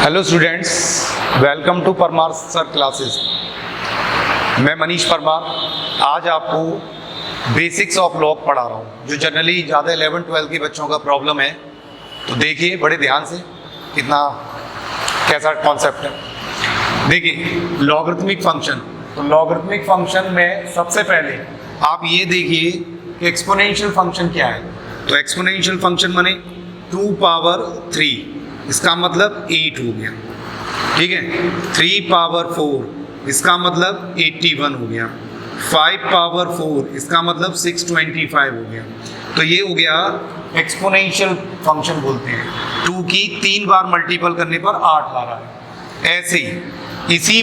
Hello students, welcome to Parmar sir classes. मैं मनीष परमार आज आपको बेसिक्स ऑफ लॉग पढ़ा रहा हूँ, जो जनरली ज़्यादा 11-12 के बच्चों का प्रॉब्लम है। तो देखिए बड़े ध्यान से कितना कैसा कॉन्सेप्ट है। देखिए लॉगरिथमिक फंक्शन, तो लॉगरिथमिक फंक्शन में सबसे पहले आप ये देखिए कि एक्सपोनेंशियल फंक्शन क्या है। तो एक्सपोनेंशियल फंक्शन माने 2 पावर 3, इसका मतलब 8 हो गया, ठीक है। 3 पावर 4 इसका मतलब 81 हो गया। 5 पावर 4 इसका मतलब 625 हो गया। तो ये हो गया एक्सपोनेंशियल फंक्शन बोलते हैं। 2 की 3 बार मल्टीपल करने पर 8 आ रहा है। ऐसे ही इसी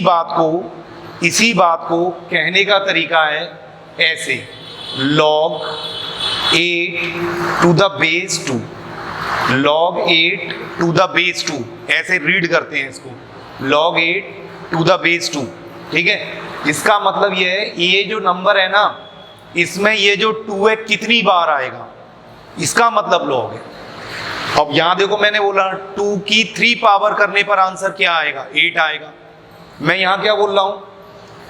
बात को कहने का तरीका है ऐसे, log 8 to the base 2, log 8 to the base 2, ऐसे रीड करते हैं इसको, log 8 to the base 2, ठीक है। इसका मतलब ये है, ये जो नंबर है ना, इसमें ये जो 2 है कितनी बार आएगा, इसका मतलब log है। अब यहां देखो मैंने बोला 2 की 3 पावर करने पर आंसर क्या आएगा, 8 आएगा। मैं यहां क्या बोल रहा हूं,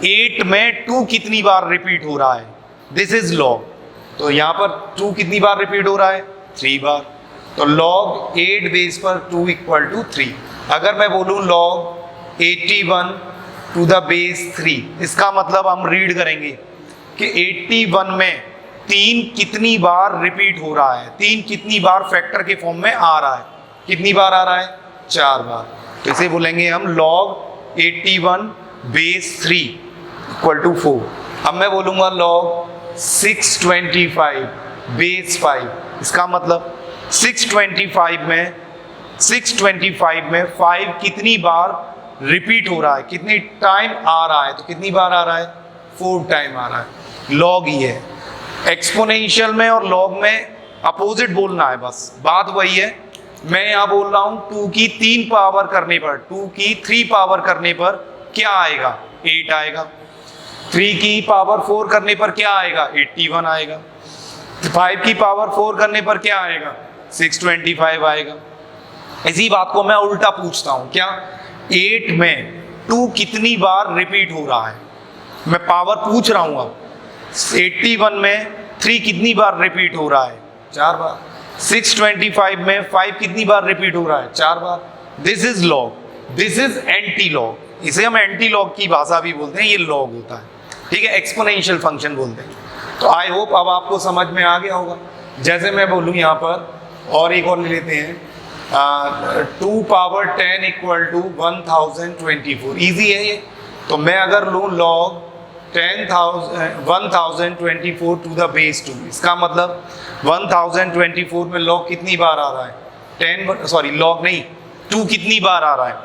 8 में 2 कितनी बार रिपीट हो रहा है, दिस इज log। तो यहां पर 2 कितनी बार रिपीट हो रहा है, 3 बार। तो log 8 बेस पर 2 इक्वल टू 3। अगर मैं बोलूं log 81 टू द बेस 3, इसका मतलब हम रीड करेंगे कि 81 में 3 कितनी बार रिपीट हो रहा है, 3 कितनी बार फैक्टर के फॉर्म में आ रहा है, कितनी बार आ रहा है, 4 बार। तो इसे बोलेंगे हम log 81 बेस 3 इक्वल टू 4। अब मैं बोलूंगा log 625 बेस 5, इसका मतलब 625 में 5 कितनी बार रिपीट हो रहा है, कितनी टाइम आ रहा है, तो कितनी बार आ रहा है, 4 टाइम आ रहा है। लॉग ही है। एक्सपोनेंशियल में और लॉग में अपोजिट बोलना है, बस बात वही है। मैं यहाँ बोल रहा हूँ 2 की 3 पावर करने पर, 2 की 3 पावर करने पर क्या आएगा, 8 आएगा। 3 की पावर 4 करने पर क्या आएगा, 81 आएगा। 5 की पावर 4 करने पर क्या आएगा, 625 आएगा। इसी बात को मैं उल्टा पूछता हूं, क्या 8 में 2 कितनी बार रिपीट हो रहा है, मैं पावर पूछ रहा हूं। अब 81 में 3 कितनी बार रिपीट हो रहा है, 4 बार। 625 में 5 कितनी बार रिपीट हो रहा है, 4 बार। This is log, this is anti log. इसे हम एंटी लॉग की भाषा भी बोलते हैं, ये लॉग होता है, ठीक है। एक्सपोनेंशियल फंक्शन बोलते हैं। तो आई होप अब आपको समझ में आ गया होगा। जैसे मैं बोलूँ यहाँ पर, और एक और ले लेते हैं, 2 पावर 10 इक्वल टू 1024, ईजी है ये। तो मैं अगर लूँ log 1024 टू द बेस 2, इसका मतलब 1024 में log कितनी बार आ रहा है, 2 कितनी बार आ रहा है,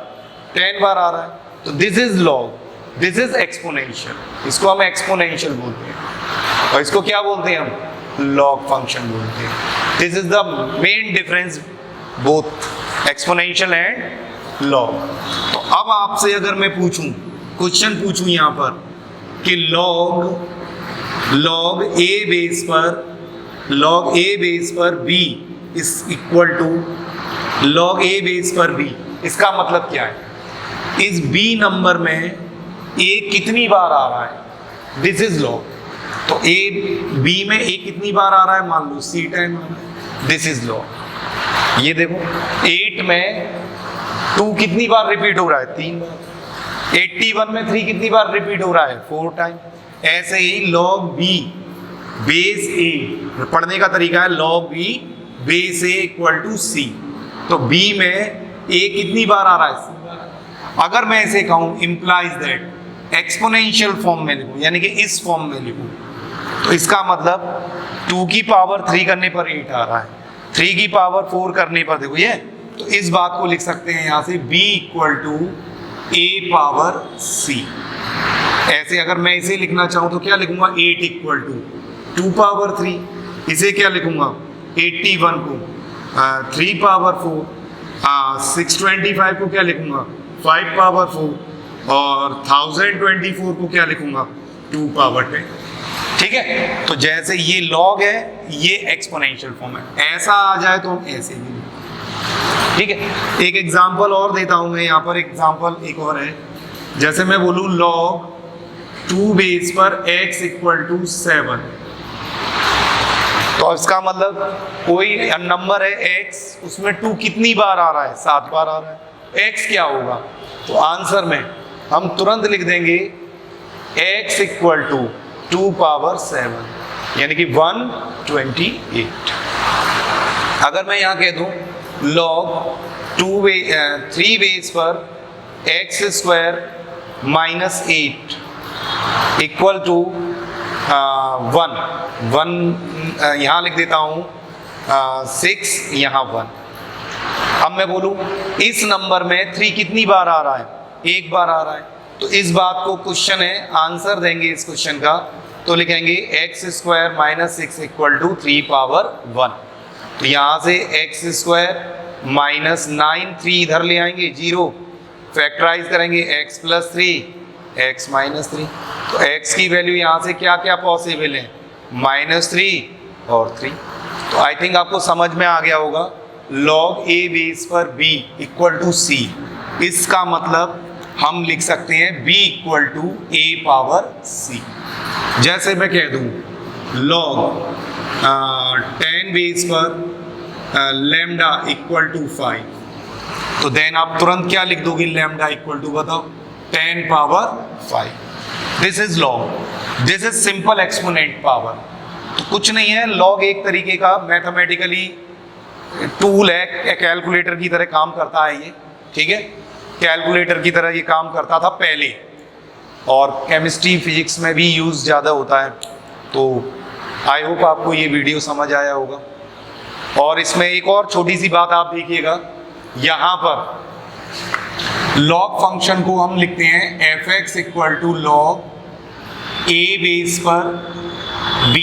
10 बार आ रहा है। तो this is log, this is exponential. इसको हम एक्सपोनेंशियल बोलते हैं, और इसको क्या बोलते हैं हम, लॉग फंक्शन बोलते हैं। This is the main difference both exponential and log. तो अब आपसे अगर मैं पूछूं, क्वेश्चन पूछूं यहाँ पर कि log a बेस पर b is equal to log a base पर b, इसका मतलब क्या है, इस b नंबर में a कितनी बार आ रहा है, दिस इज log। तो b में a कितनी बार आ रहा है, मान लो c टाइम आ रहा है, दिस इज log। ये देखो 8 में 2 कितनी बार रिपीट हो रहा है, 3 बार। 81 में 3 कितनी बार रिपीट हो रहा है, 4 टाइम। ऐसे ही log b बेस a, पढ़ने का तरीका है log b base a equal to c। तो b में a कितनी बार आ रहा है, c बार। अगर मैं ऐसे कहूँ, इंप्लाइज दैट, एक्सपोनेंशियल फॉर्म में लिखूं, यानी कि इस फॉर्म में लिखूं, तो इसका मतलब 2 की पावर 3 करने पर 8 आ रहा है, 3 की पावर 4 करने पर, देखो ये, तो इस बात को लिख सकते हैं यहाँ से b equal to a power c। ऐसे अगर मैं इसे लिखना चाहूँ तो क्या लिखूंगा, 8 इक्वल टू 2 पावर 3। इसे क्या लिखूंगा, 81 को 3 पावर 4, 625 को क्या लिखूंगा, 5 पावर 4, और 1024 को क्या लिखूंगा, 2 पावर 10, ठीक है। तो जैसे ये लॉग है, ये एक्सपोनेंशियल फॉर्म है। ऐसा आ जाए तो हम ऐसे भी ठीक है, एक एग्जांपल और देता हूं मैं यहाँ पर। एग्जांपल एक और है, जैसे मैं बोलूं log 2 बेस पर x इक्वल टू 7, तो इसका मतलब कोई नंबर है x, उसमें 2 कितनी बार आ रहा है? 7 बार आ रहा है। x क्या होगा? तो आंसर में हम तुरंत लिख देंगे x इक्वल टू 2 पावर 7, यानी कि 128। अगर मैं यहाँ कह दूं log 3 बेस पर x square minus 8 equal to 1 यहाँ लिख देता हूँ 6, यहाँ 1। अब मैं बोलूँ इस नंबर में 3 कितनी बार आ रहा है? 1 बार आ रहा है। तो इस बात को क्वेश्चन है, आंसर देंगे इस क्वेश्चन का, तो लिखेंगे x square minus 6 equal to 3 power 1। तो यहाँ से x स्क्वायर माइनस 9, 3 इधर ले आएंगे, 0 फैक्टराइज करेंगे, x प्लस 3, x माइनस 3। तो x की वैल्यू यहाँ से क्या क्या पॉसिबल है? -3 और 3। तो आई थिंक आपको समझ में आ गया होगा log a बेस पर b इक्वल टू c। इसका मतलब हम लिख सकते हैं b equal to a power c। जैसे मैं कह दूं log 10 बेस पर लैम्डा इक्वल टू 5, तो देन आप तुरंत क्या लिख दोगे? लैम्डा इक्वल टू बताओ 10 power 5। This is log, this is simple exponent power. तो कुछ नहीं है, लॉग एक तरीके का मैथमेटिकली टूल है, कैलकुलेटर की तरह काम करता है ये। ठीक है, कैलकुलेटर की तरह ये काम करता था पहले, और केमिस्ट्री फिजिक्स में भी यूज़ ज़्यादा होता है। तो आई होप आपको ये वीडियो समझ आया होगा। और इसमें एक और छोटी सी बात आप देखिएगा, यहाँ पर लॉग फंक्शन को हम लिखते हैं fx equal to log a base पर b,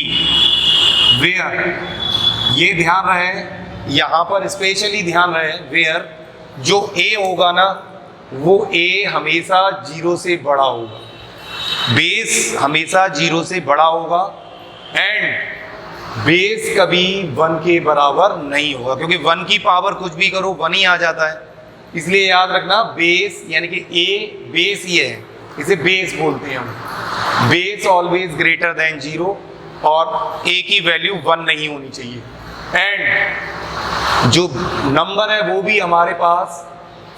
वेयर, ये ध्यान रहे यहाँ पर स्पेशली ध्यान रहे, वेयर जो a होगा ना वो a हमेशा 0 से बड़ा होगा, बेस हमेशा 0 से बड़ा होगा, एंड बेस कभी 1 के बराबर नहीं होगा, क्योंकि 1 की पावर कुछ भी करो 1 ही आ जाता है। इसलिए याद रखना बेस यानी कि a बेस ये है, इसे बेस बोलते हैं हम। बेस ऑलवेज ग्रेटर देन 0 और a की वैल्यू 1 नहीं होनी चाहिए, एंड जो नंबर है वो भी हमारे पास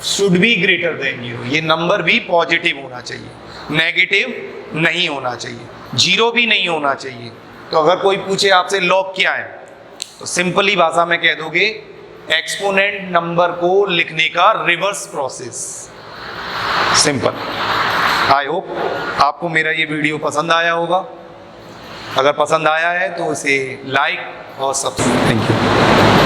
शुड बी ग्रेटर देन 0। ये नंबर भी पॉजिटिव होना चाहिए, नेगेटिव नहीं होना चाहिए, 0 भी नहीं होना चाहिए। तो अगर कोई पूछे आपसे लॉग क्या है, तो सिंपली भाषा में कह दोगे एक्सपोनेंट नंबर को लिखने का reverse process, simple. I hope आपको मेरा ये वीडियो पसंद आया होगा। अगर पसंद आया है तो इसे लाइक और सब्सक्राइब। Thank you.